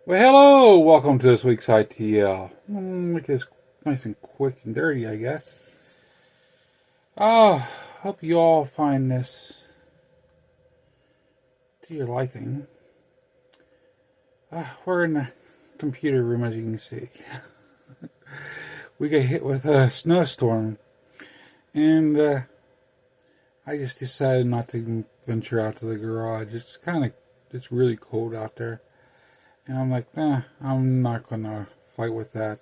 Well, hello! Welcome to this week's ITL. Make this nice and quick and dirty, I guess. Hope you all find this to your liking. We're in the computer room, as you can see. We got hit with a snowstorm, and I just decided not to venture out to the garage. It's really cold out there. And I'm like, I'm not going to fight with that.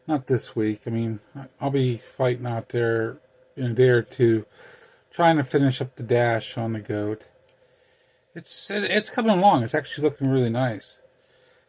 Not this week. I mean, I'll be fighting out there in a day or two, trying to finish up the dash on the goat. It's coming along. It's actually looking really nice.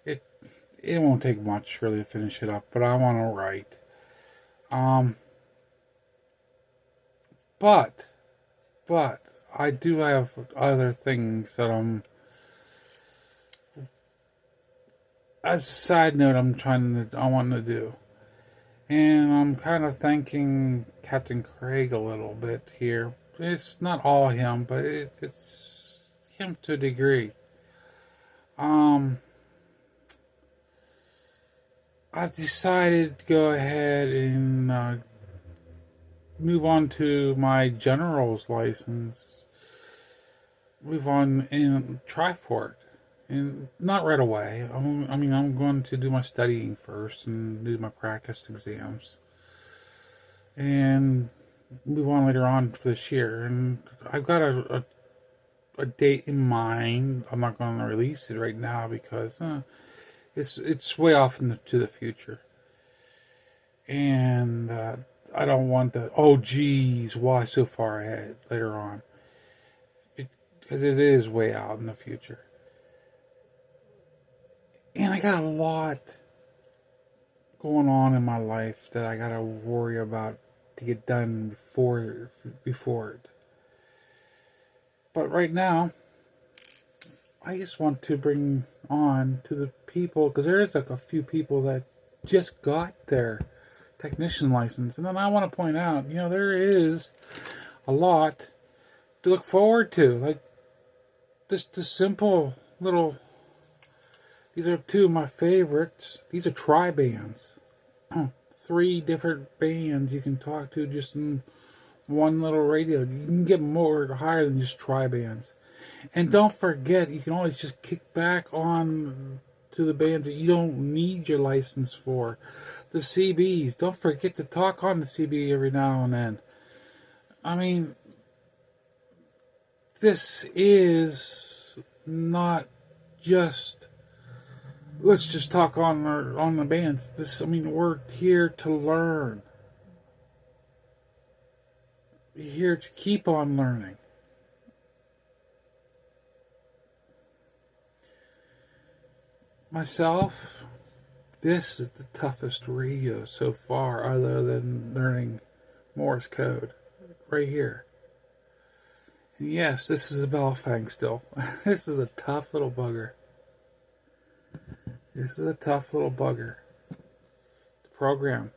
It it won't take much really to finish it up, but I'm on a right. Um, but but I do have other things that as a side note, I want to do. And I'm kind of thanking Captain Craig a little bit here. It's not all him, but it's him to a degree. Um, I've decided to go ahead and move on to my general's license. Move on and try for it. And not right away. I'm going to do my studying first and do my practice exams. And move on later on for this year. And I've got a date in mind. I'm not going to release it right now because it's way off into the future. And I don't want the, oh geez, why so far ahead later on. Because it is way out in the future. And I got a lot going on in my life that I got to worry about to get done before it. But right now, I just want to bring on to the people, because there is like a few people that just got their technician license. And then I want to point out, there is a lot to look forward to. Like just the simple little, these are two of my favorites. These are tri-bands. 3 different bands you can talk to just in one little radio. You can get more higher than just tri-bands. And don't forget, you can always just kick back on to the bands that you don't need your license for. The CBs. Don't forget to talk on the CB every now and then. I mean, this is not just, let's just talk on the bands. We're here to learn. We're here to keep on learning. Myself, this is the toughest radio so far, other than learning Morse code. Right here. And yes, this is a Belfang still. This is a tough little bugger. This is a tough little bugger to program.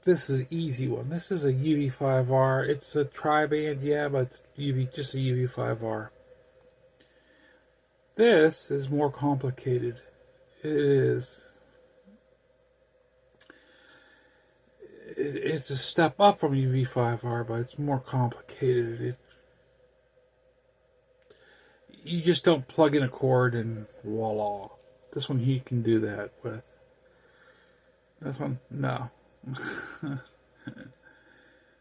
This is an easy one. This is a UV5R. It's a tri-band, yeah, but it's just a UV5R. This is more complicated. It is. It's a step up from UV5R, but it's more complicated. You just don't plug in a cord and voila. This one you can do that with. This one, no.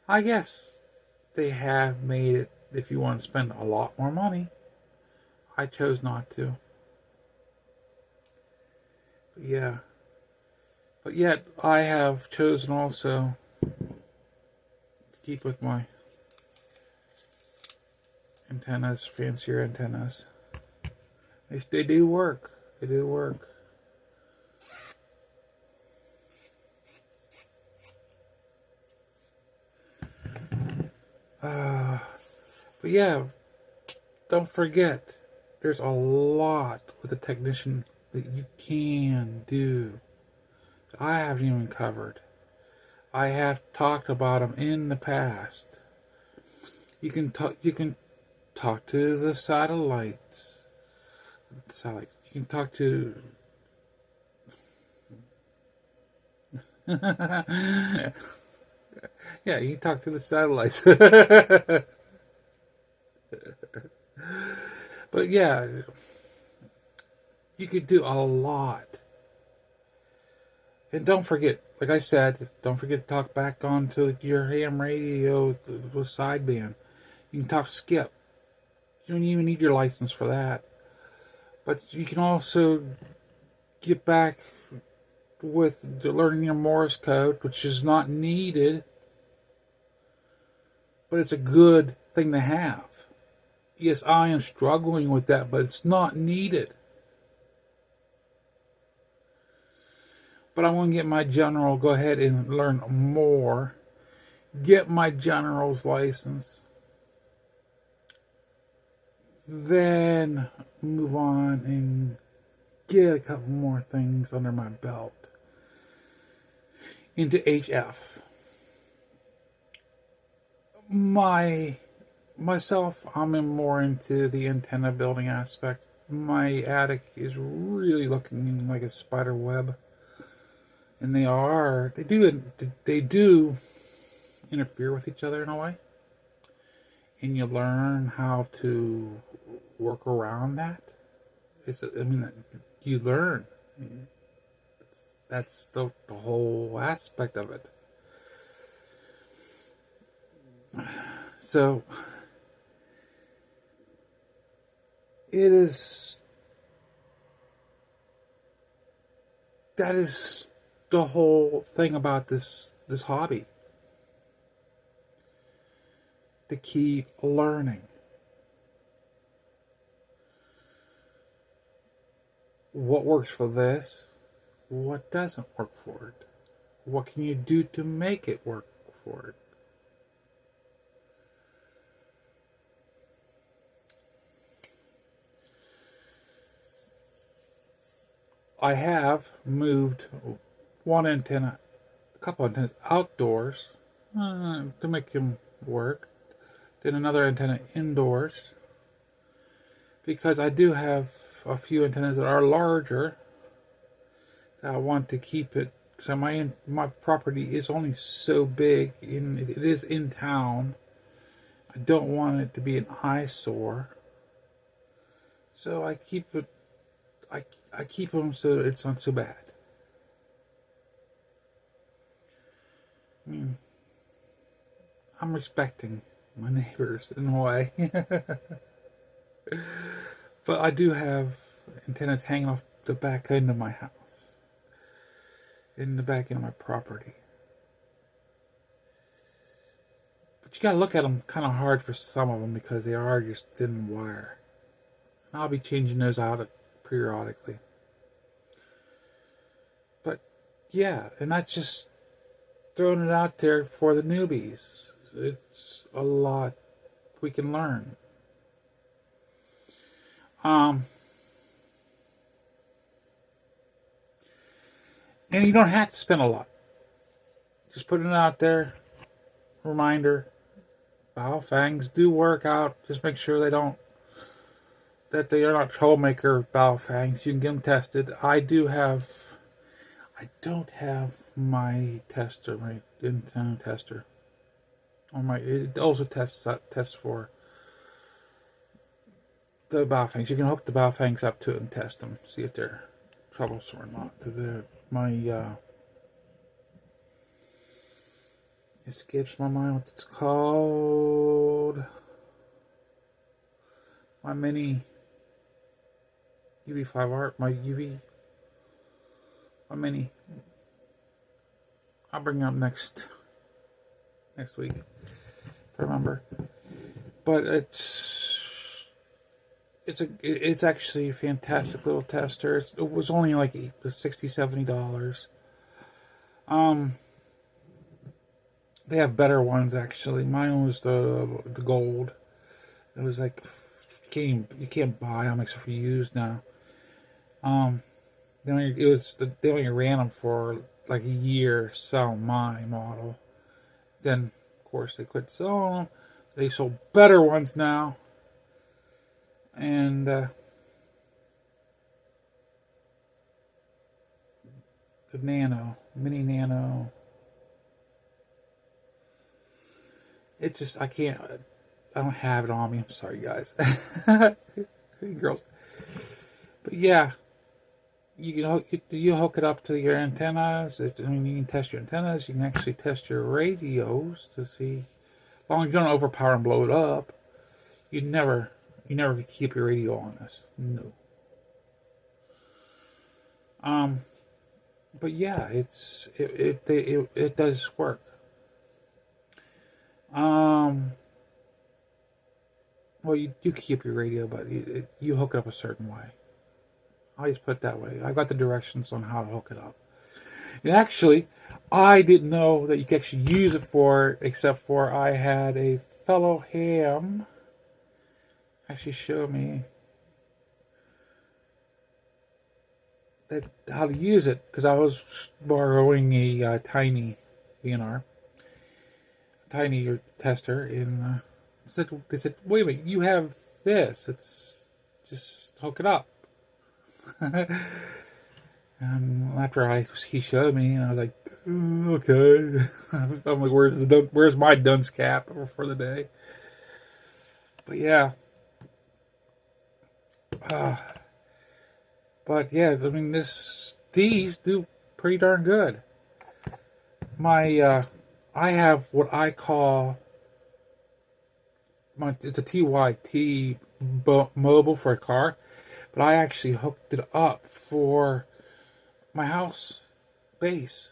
I guess they have made it if you want to spend a lot more money. I chose not to. But yeah. But yet, I have chosen also to keep with my antennas, fancier antennas. They do work. They do work. But yeah, don't forget, there's a lot with a technician that you can do that I haven't even covered. I have talked about them in the past. You can talk to the satellites. You can talk to. Yeah, you can talk to the satellites. But yeah, you could do a lot. And don't forget, like I said, don't forget to talk back onto your ham radio with sideband. You can talk skip. You don't even need your license for that. But you can also get back with learning your Morse code, which is not needed, but it's a good thing to have. Yes, I am struggling with that, but it's not needed. But I want to get my general, go ahead and learn more. Get my general's license. Then move on and get a couple more things under my belt. Into HF. Myself, I'm more into the antenna building aspect. My attic is really looking like a spider web. And they do interfere with each other in a way. And you learn how to work around that. You learn. That's the whole aspect of it. So, that is the whole thing about this hobby. To keep learning. What works for this? What doesn't work for it? What can you do to make it work for it? I have moved a couple antennas outdoors to make them work. Then another antenna indoors. Because I do have a few antennas that are larger. That I want to keep it. So my property is only so big. It is in town. I don't want it to be an eyesore. So I keep it. I keep them so it's not so bad. I'm respecting my neighbors in a way. But I do have antennas hanging off the back end of my house. In the back end of my property. But you gotta look at them kind of hard for some of them because they are just thin wire. And I'll be changing those out periodically. But yeah, and that's just throwing it out there for the newbies. It's a lot we can learn. And you don't have to spend a lot. Just putting it out there. Reminder. Baofangs do work out. Just make sure they are not troublemaker Baofangs. You can get them tested. I don't have my tester, my antenna tester. It also tests for the Baofangs. You can hook the Baofangs up to it and test them. See if they're troublesome or not. Escapes my mind what it's called. My mini UV5R, my mini. I'll bring it up next week, if I remember. But it's actually a fantastic little tester. It was only like $60-$70. They have better ones actually. Mine was the gold. It was like you can't buy them except for used now. They only ran them for like a year selling my model. Then of course they quit selling them. They sold better ones now. And it's a nano, mini nano. It's just, I can't, I don't have it on me. I'm sorry, guys. Girls. But yeah, you hook it up to your antennas. You can test your antennas. You can actually test your radios to see. As long as you don't overpower and blow it up, you never keep your radio on this. No. But yeah, it does work. Well, you do keep your radio, but you hook it up a certain way. I just put it that way. I got the directions on how to hook it up. And actually, I didn't know that you could actually use it for it, except for I had a fellow ham actually show me how to use it, because I was borrowing a tiny VNR, tiny tester, and they said, wait a minute, you have this. It's just hook it up. And after he showed me, and I was like, okay. I'm like, where's my dunce cap for the day? But yeah. But yeah, I mean, these do pretty darn good. I have what I call it's a TYT mobile for a car, but I actually hooked it up for my house base,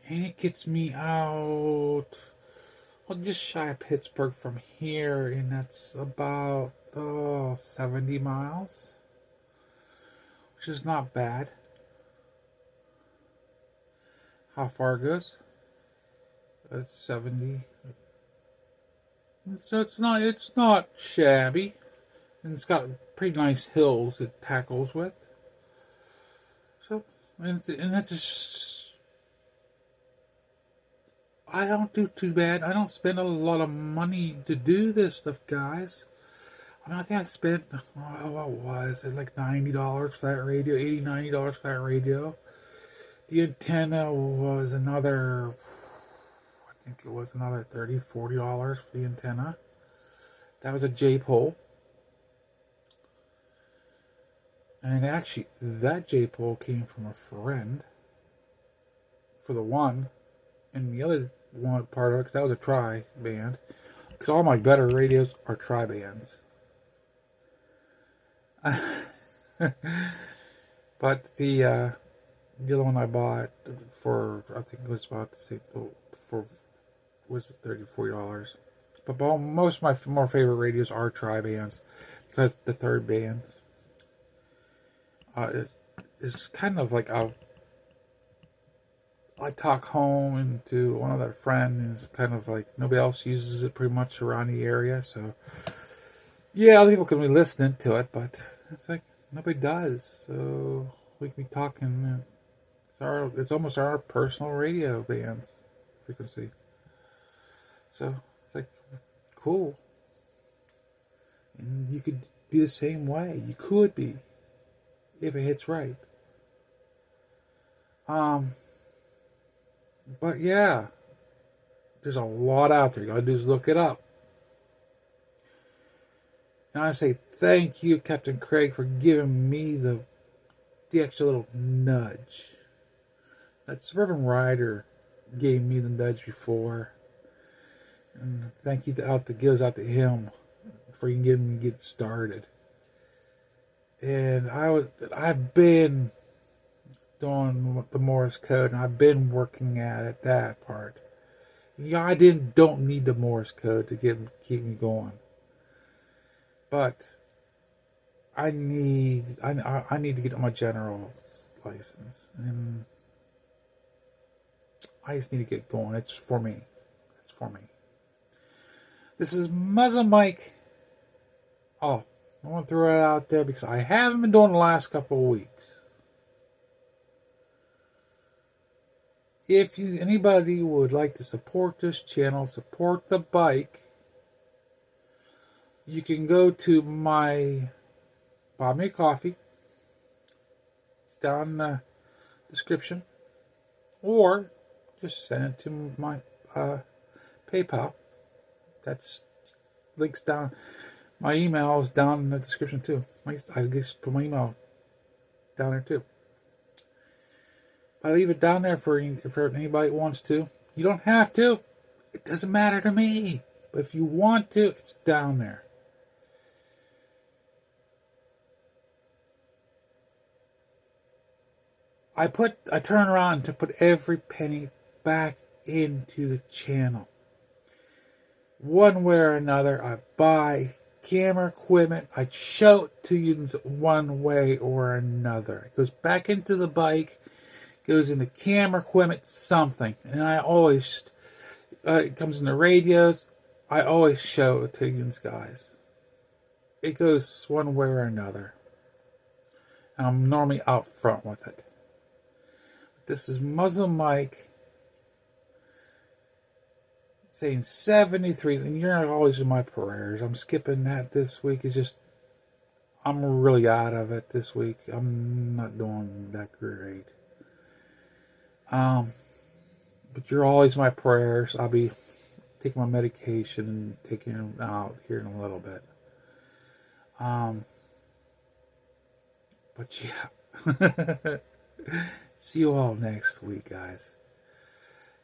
and it gets me out, well, just shy of Pittsburgh from here, and that's about 70 miles, which is not bad. How far it goes? It's 70. So it's not shabby, and it's got pretty nice hills it tackles with. So, and it just, I don't do too bad. I don't spend a lot of money to do this stuff, guys. I mean, I think I spent, what was it, like $90 for that radio, $80, $90 for that radio. The antenna was another, I think it was another $30, $40 for the antenna. That was a J-pole. And actually, that J-pole came from a friend for the one. And the other one part of it, because that was a tri-band. Because all my better radios are tri-bands. But the other one I bought for, I think it was about the same, for, was it $30, $40. But most of my more favorite radios are tri-bands, because the third band is kind of like I talk home and to one other friend, and it's kind of like nobody else uses it pretty much around the area. So yeah, other people can be listening to it, but it's like nobody does. So we can be talking. It's almost our personal radio band's frequency. So it's like cool. And you could be the same way. You could be, if it hits right. But yeah, there's a lot out there. You gotta do is look it up. And I say thank you, Captain Craig, for giving me the extra little nudge. That Suburban Rider gave me the nudge before. And thank you goes out to him for getting me get started. And I've been doing the Morse code, and I've been working at that part. Yeah, I don't need the Morse code to keep me going, but I need to get my general license, and I just need to get going. It's for me. It's for me. This is Muzzle Mike. Oh, I want to throw it out there because I haven't been doing the last couple of weeks. If anybody would like to support this channel, support the bike, you can go to my buy me a coffee. It's down in the description. Or just send it to my PayPal. That's links down. My email is down in the description too. I just put my email down there too. I leave it down there for anybody that wants to. You don't have to. It doesn't matter to me. But if you want to, it's down there. I turn around to put every penny back into the channel. One way or another, I buy camera equipment. I show it to you in one way or another. It goes back into the bike, goes into camera equipment, something. And I always, it comes in the radios. I always show it to you guys. It goes one way or another. And I'm normally out front with it. This is Muslim Mike saying 73, and you're always in my prayers. I'm skipping that this week. It's just, I'm really out of it this week. I'm not doing that great. But you're always my prayers. I'll be taking my medication and taking them out here in a little bit. But yeah. See you all next week, guys.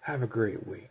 Have a great week.